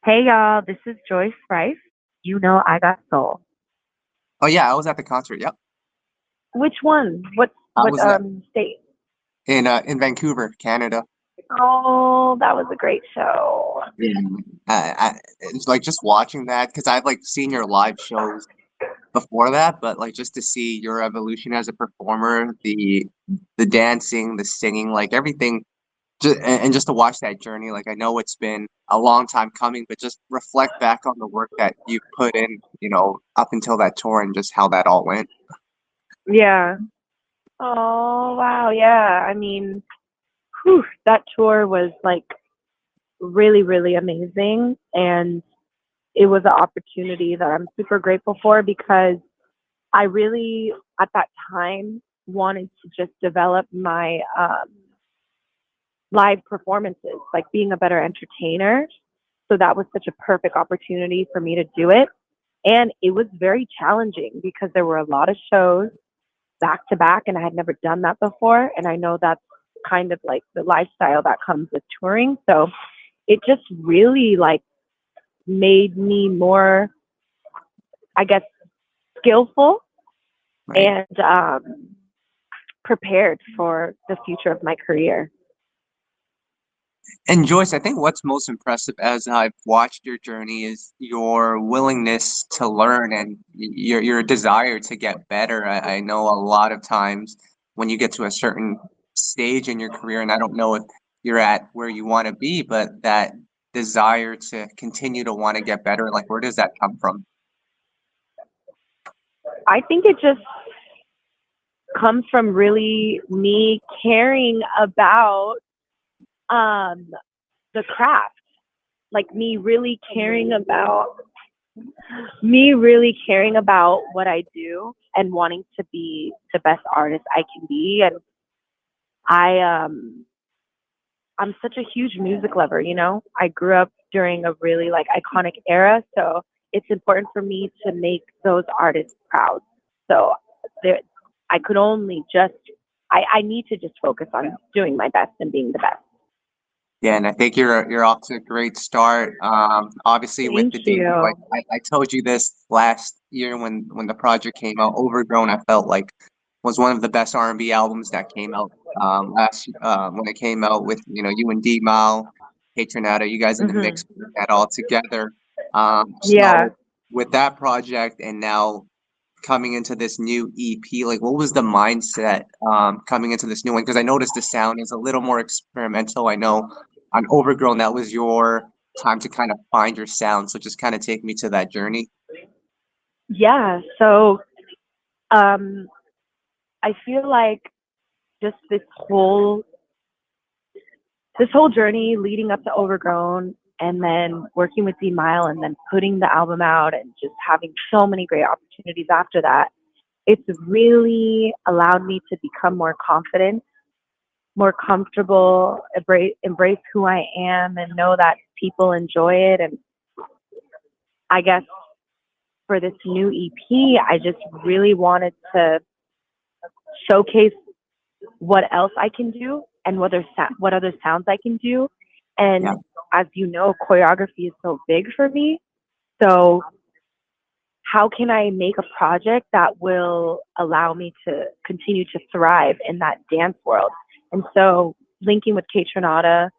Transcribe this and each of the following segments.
Hey y'all, this is Joyce Wrice. You know I got soul. Oh yeah, I was at the concert. Yep, Which one? What I what was at, state? in Vancouver, Canada. Oh, that was a great show. Yeah. It's like just watching that because I've like seen your live shows before that, but like just to see your evolution as a performer, the dancing, the singing, like everything, and just to watch that journey. Like I know it's been a long time coming, but just reflect back on the work that you've put in, up until that tour and just how that all went. Yeah. Oh, wow. Yeah. I mean, whew, that tour was like really, really amazing. And it was an opportunity that I'm super grateful for because I really, at that time, wanted to just develop my live performances, like being a better entertainer. So that was such a perfect opportunity for me to do it. And it was very challenging because there were a lot of shows back to back, and I had never done that before. And I know that's kind of like the lifestyle that comes with touring. So it just really like made me more, I guess, skillful Right. and prepared for the future of my career. And Joyce, I think what's most impressive as I've watched your journey is your willingness to learn and your desire to get better. I know a lot of times when you get to a certain stage in your career, and I don't know if you're at where you want to be, but that desire to continue to want to get better, like where does that come from? I think it just comes from really me caring about um, the craft, like me really caring about what I do and wanting to be the best artist I can be. And I I'm such a huge music lover, you know. I grew up during a really like iconic era, so it's important for me to make those artists proud. So there I could only just I need to just focus on doing my best and being the best. Yeah, and I think you're off to a great start. Obviously with Thank the debut, you. I told you this last year when the project came out. Overgrown, I felt like was one of the best R&B albums that came out last when it came out with you and D Mal, KAYTRANDA, you guys in the mix, Mhm. putting that all together. Yeah. So with that project and now coming into this new EP, like what was the mindset coming into this new one? Because I noticed the sound is a little more experimental. I know on Overgrown that was your time to kind of find your sound. So just kind of take me to that journey. Yeah. So um I feel like just this whole journey leading up to Overgrown and then working with D Mile and then putting the album out and just having so many great opportunities after that, it's really allowed me to become more confident, more comfortable, embrace who I am and know that people enjoy it. And I guess for this new EP, I just really wanted to showcase what else I can do and what other sounds I can do. Yeah. And as you know, choreography is so big for me. So how can I make a project that will allow me to continue to thrive in that dance world? And so linking with KAYTRANDA,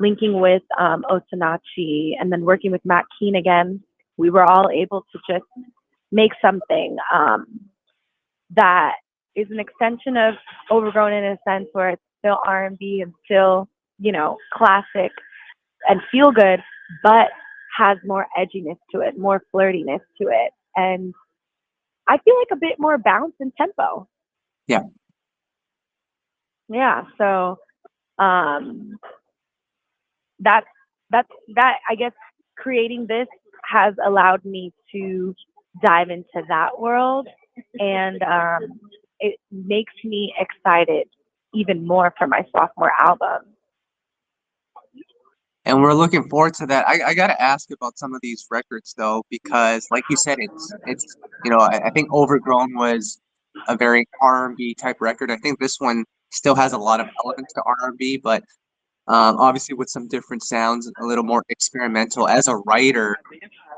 linking with Osanachi, and then working with Matt Keen again, we were all able to just make something that is an extension of Overgrown in a sense where it's still R&B and still, classic and feel good, but has more edginess to it, more flirtiness to it. And I feel like a bit more bounce and tempo. Yeah. Yeah. So um that's that I guess creating this has allowed me to dive into that world and it makes me excited even more for my sophomore album. And we're looking forward to that. I gotta ask about some of these records though, because like you said, I think Overgrown was a very R&B type record. I think this one still has a lot of elements to R&B, but Obviously with some different sounds, a little more experimental. As a writer,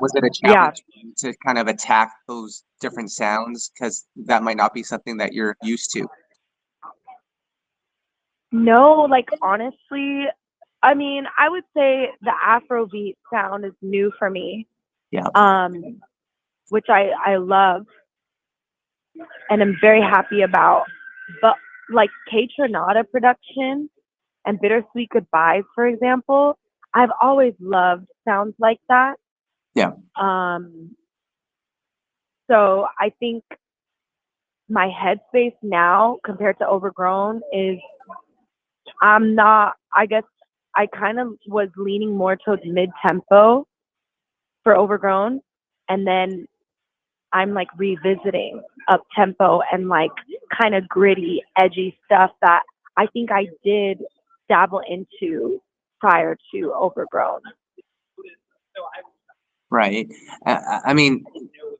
was it a Yeah. challenge to kind of attack those different sounds because that might not be something that you're used to? No, like honestly, I mean, I would say the Afrobeat sound is new for me, Yeah, um, which I love and I'm very happy about. But like KAYTRANDA production and Bittersweet Goodbyes, for example, I've always loved sounds like that. yeah, Um, so I think my headspace now compared to Overgrown is I'm not, I guess I kind of was leaning more towards mid tempo for Overgrown. And then I'm like revisiting up tempo and like kind of gritty, edgy stuff that I think I did dabble into prior to Overgrown. right. I mean,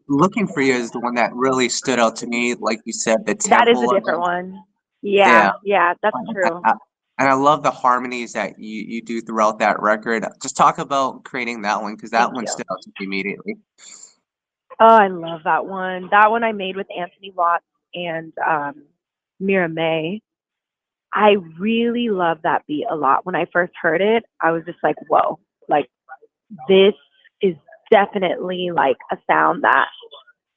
Looking for You is the one that really stood out to me. Like you said, the That is a tempo of different it. one. Yeah. Yeah, that's I, true. I, and I love the harmonies that you do throughout that record. Just talk about creating that one because that Thank one you. stood out to me immediately. Oh, I love that one. That one I made with Anthony Watts and Mira May. I really love that beat a lot. When I first heard it, I was just like, whoa, like this is definitely like a sound that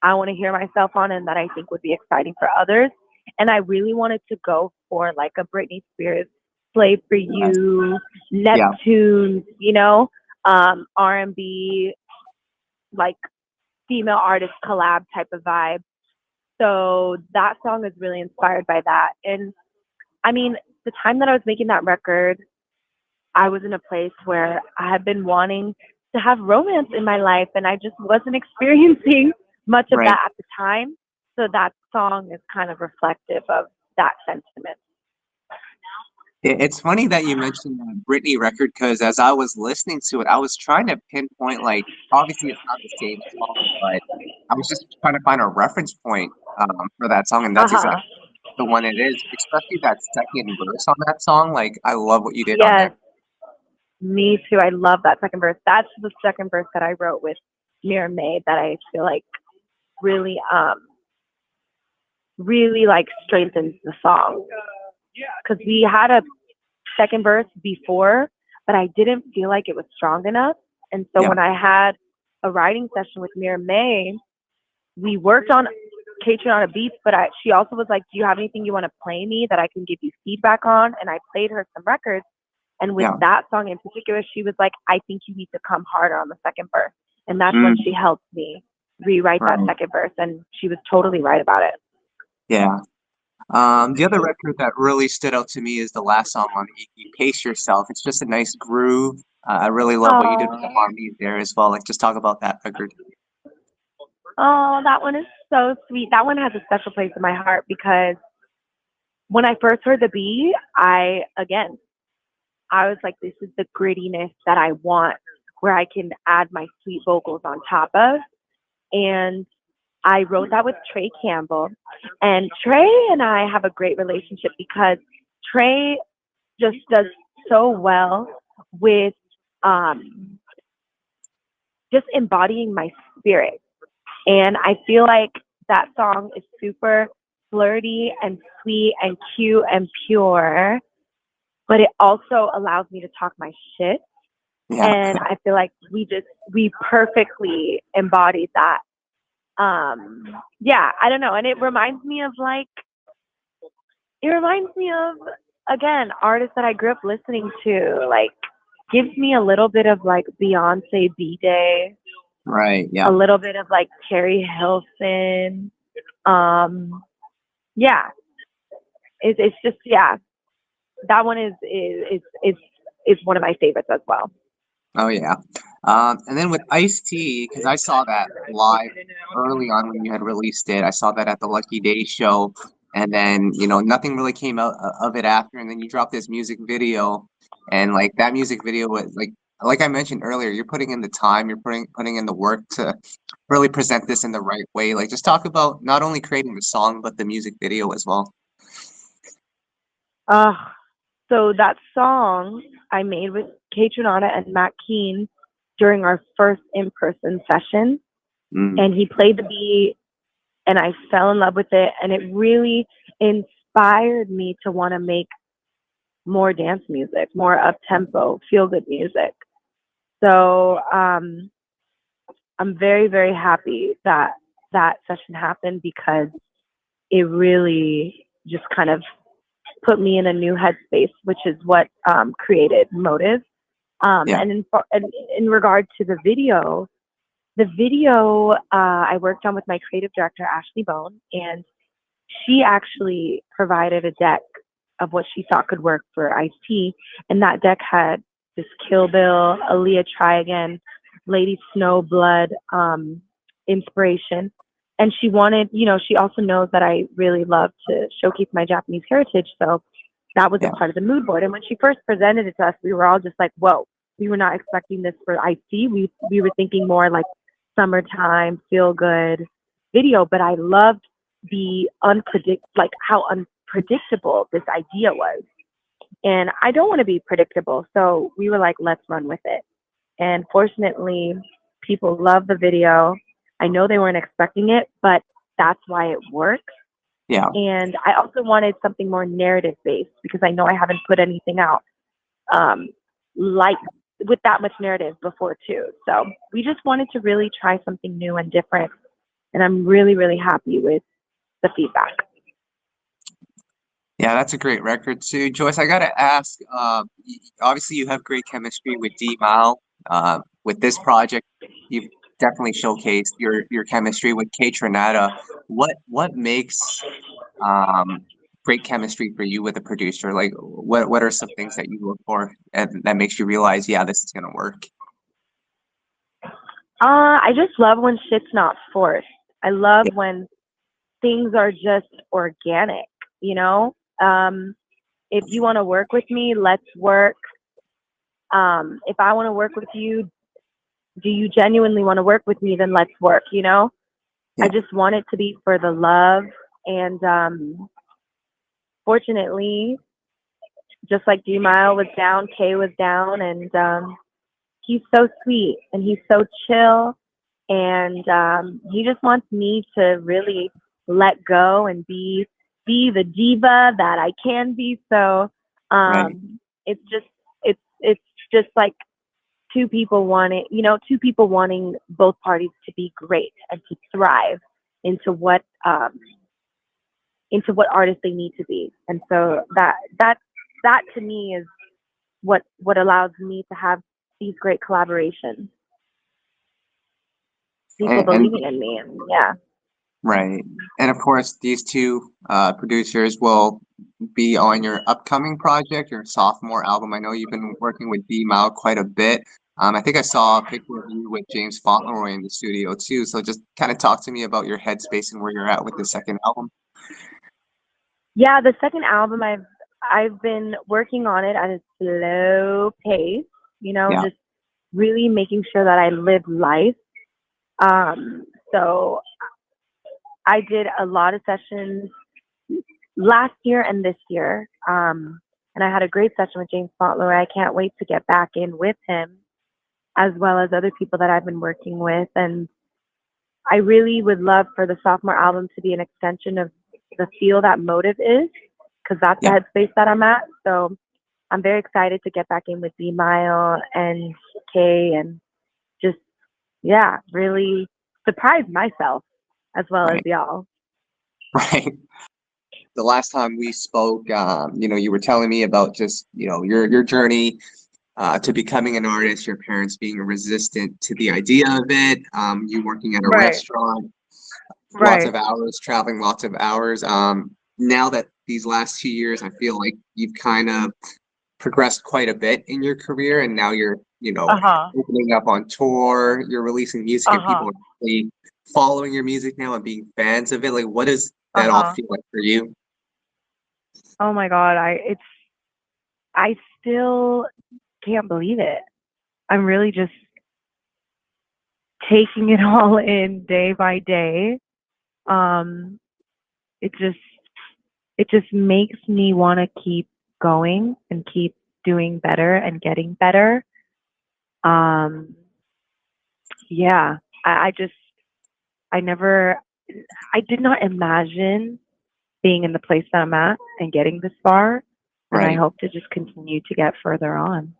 I want to hear myself on and that I think would be exciting for others. And I really wanted to go for like a Britney Spears, Slave for Yes. You, Yeah. Neptunes, R&B, like female artist collab type of vibe. So that song is really inspired by that. And I mean, the time that I was making that record, I was in a place where I had been wanting to have romance in my life and I just wasn't experiencing much of Right. that at the time. So that song is kind of reflective of that sentiment. It's funny that you mentioned that Britney record because as I was listening to it, I was trying to pinpoint, like, obviously it's not the same song, but I was just trying to find a reference point for that song, and Uh that's huh. exactly the one it is, especially that second verse on that song. Like, I love what you did on Yes, there. me too. I love that second verse. That's the second verse that I wrote with Mira May that I feel like really, really like strengthens the song because we had a second verse before, but I didn't feel like it was strong enough. And so Yeah, when I had a writing session with Mira May, we worked on catering on a beats, but she also was like, "Do you have anything you want to play me that I can give you feedback on?" And I played her some records. And with yeah. that song in particular, she was like, "I think you need to come harder on the second verse." And that's when Mm, she helped me rewrite that right. second verse. And she was totally right about it. Yeah. The other record that really stood out to me is the last song on the EP, Pace Yourself. It's just a nice groove. I really love what you did with the Oh, harmonies there as well. Like, just talk about that record. oh, that one is so sweet. That one has a special place in my heart because when I first heard the beat, I was like, this is the grittiness that I want, where I can add my sweet vocals on top of. And I wrote that with Trey Campbell. And Trey and I have a great relationship because Trey just does so well with um, just embodying my spirit. And I feel like that song is super flirty and sweet and cute and pure, but it also allows me to talk my shit. Yeah. And I feel like we perfectly embodied that. Yeah, I don't know. And it reminds me of, again, artists that I grew up listening to. Like, gives me a little bit of like Beyonce B Day, Right. a Yeah. little bit of like Carrie Hilson. Yeah, it's just, yeah, that one is one of my favorites as well. Oh yeah. And then with Ice-T, because I saw that live early on when you had released it. I saw that at the Lucky Daye show, and then nothing really came out of it after. And then you dropped this music video, and like that music video was like I mentioned earlier, you're putting in the time, you're putting in the work to really present this in the right way. Like just talk about not only creating the song but the music video as well. Uh, so that song, I made with KAYTRANDA and Matt Keen during our first in-person session. Mm. And he played the beat, and I fell in love with it. And it really inspired me to want to make more dance music, more up-tempo, feel-good music. So I'm very, very happy that that session happened because it really just kind of put me in a new headspace, which is what created Motive. Yeah. And in regard to the video I worked on with my creative director, Ashley Bone, and she actually provided a deck of what she thought could work for Ice-T. And that deck had this Kill Bill, Aaliyah Try Again, Lady Snowblood inspiration. And she wanted, you know, she also knows that I really love to showcase my Japanese heritage. So that was a part of the mood board. And when she first presented it to us, we were all just like, whoa, we were not expecting this for Ice-T. We were thinking more like summertime, feel good video. But I loved the how unpredictable this idea was. And I don't want to be predictable. So we were like, let's run with it. And fortunately, people love the video. I know they weren't expecting it, but that's why it works. Yeah. And I also wanted something more narrative based because I know I haven't put anything out like with that much narrative before too. So we just wanted to really try something new and different. And I'm really, really happy with the feedback. Yeah, that's a great record too. Joyce, I gotta ask, obviously you have great chemistry with D-Mile. With this project, you've definitely showcased your chemistry with KAYTRANDA. What makes great chemistry for you with a producer? Like what are some things that you look for and that makes you realize, yeah, this is gonna work? I just love when shit's not forced. I love when things are just organic, you know? If you want to work with me, let's work. If I want to work with you, do you genuinely want to work with me? Then let's work, you know? Yeah. I just want it to be for the love. And fortunately, just like D-Mile was down, Kay was down, and he's so sweet and he's so chill. And he just wants me to really let go and be the diva that I can be. So Right. it's just like two people wanting both parties to be great and to thrive into what artists they need to be. And so that to me is what allows me to have these great collaborations. People And believing in me, and yeah. right. And of course, these two producers will be on your upcoming project, your sophomore album. I know you've been working with D-Mile quite a bit. I think I saw a picture of you with James Fauntleroy in the studio too. So just kind of talk to me about your headspace and where you're at with the second album. Yeah, the second album I've been working on it at a slow pace, you know, Yeah. just really making sure that I live life. So I did a lot of sessions last year and this year. And I had a great session with James Fauntleroy. I can't wait to get back in with him, as well as other people that I've been working with. And I really would love for the sophomore album to be an extension of the feel that Motive is, because that's the headspace that I'm at. So I'm very excited to get back in with D-Mile and Kay and just, yeah, really surprise myself as well as y'all. Right. The last time we spoke, you were telling me about just, your journey to becoming an artist, your parents being resistant to the idea of it, you working at a restaurant, lots of hours, traveling lots of hours. Now that these last 2 years, I feel like you've kind of progressed quite a bit in your career, and now you're, opening up on tour, you're releasing music, and people are really following your music now and being fans of it. Like, what does that all feel like for you? Oh my God, I still can't believe it. I'm really just taking it all in day by day. It just makes me want to keep going and keep doing better and getting better. Um, yeah, I just, I never, I did not imagine being in the place that I'm at and getting this far. And I Right. hope to just continue to get further on.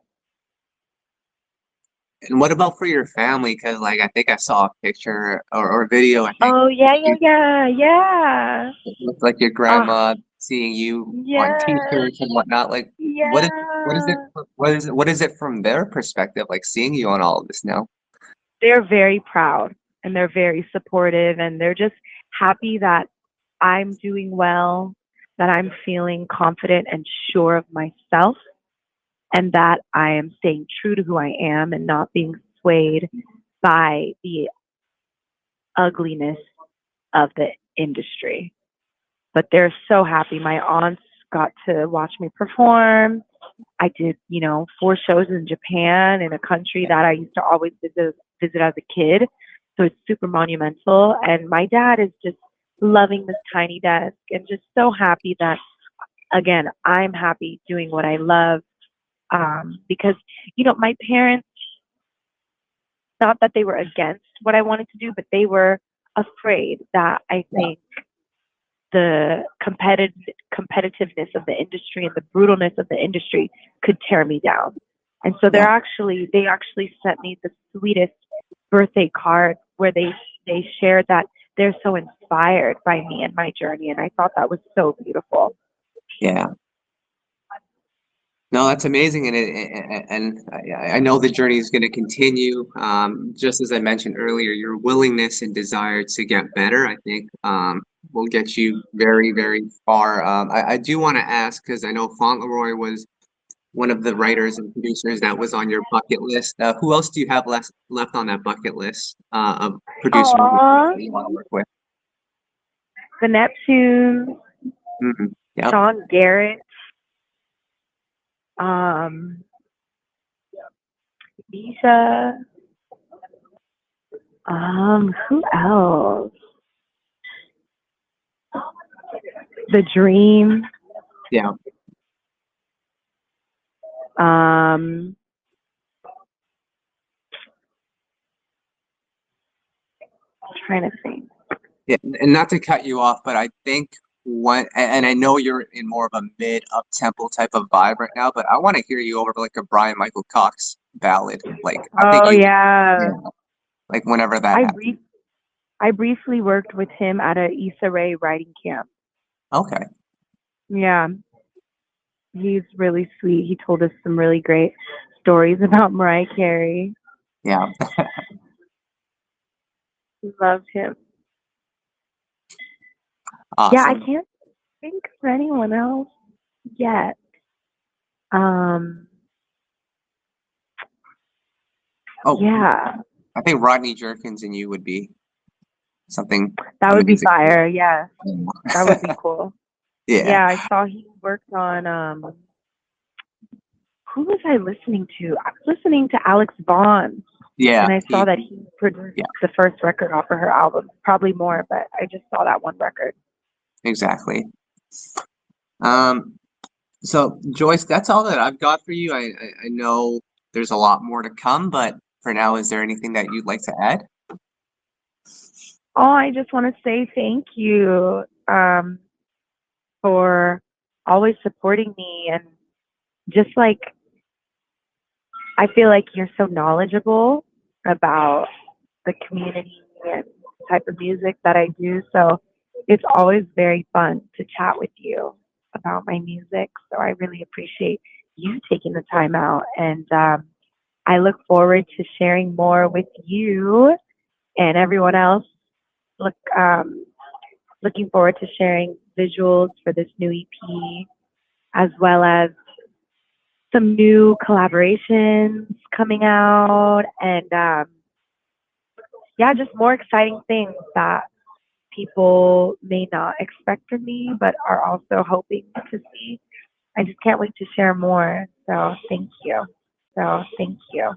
And what about for your family? Because like I think I saw a picture or video. I think Oh, yeah, yeah, you yeah, yeah. it looked like your Ah, grandma seeing you on yes, T-shirts and whatnot. Like, yeah. what is it from their perspective? Like seeing you on all of this now. They're very proud and they're very supportive and they're just happy that I'm doing well, that I'm feeling confident and sure of myself, and that I am staying true to who I am and not being swayed by the ugliness of the industry. But they're so happy. My aunts got to watch me perform. I did, 4 shows in Japan, in a country that I used to always visit as a kid. So it's super monumental. And my dad is just loving this tiny desk and just so happy that, again, I'm happy doing what I love. Because, my parents, not that they were against what I wanted to do, but they were afraid that I think the competitiveness of the industry and the brutalness of the industry could tear me down. And so Yeah. they actually sent me the sweetest birthday card where they shared that they're so inspired by me and my journey, and I thought that was so beautiful. Yeah. No, that's amazing, and I know the journey is going to continue. Just as I mentioned earlier, your willingness and desire to get better, I think, will get you very, very far. I do want to ask because I know Fauntleroy was one of the writers and producers that was on your bucket list. Who else do you have left on that bucket list of producers Aww, that you want to work with? the Neptunes, Yep. Sean Garrett, um, Misha, who else? The Dream. Yeah. Um, trying to think. Yeah, and not to cut you off, but I think and I know you're in more of a mid up tempo type of vibe right now, but I want to hear you over like a Brian Michael Cox ballad. Like I think Oh you would, yeah, yeah, like whenever that I happens. brief I briefly worked with him at a Issa Rae writing camp. Okay. Yeah, he's really sweet. He told us some really great stories about Mariah Carey. Yeah. Loved him. Yeah, I Awesome. can't think of anyone else yet. Um, Oh, yeah, I think Rodney Jerkins and you would be something that would be amazing. fire. Yeah, that would be cool. Yeah. Yeah, I saw he worked on who was I listening to? I was listening to Alex Vaughn, Yeah. and I saw that he produced Yeah, the first record off of her album. Probably more, but I just saw that one record. exactly. Um, so Joyce, that's all that I've got for you. I know there's a lot more to come, but for now, is there anything that you'd like to add? Oh, I just want to say thank you for always supporting me, and just like I feel like you're so knowledgeable about the community and the type of music that I do. So it's always very fun to chat with you about my music. So I really appreciate you taking the time out. And I look forward to sharing more with you and everyone else. Look, looking forward to sharing visuals for this new EP, as well as some new collaborations coming out, and yeah, just more exciting things that people may not expect from me, but are also hoping to see. I just can't wait to share more. So thank you. So thank you.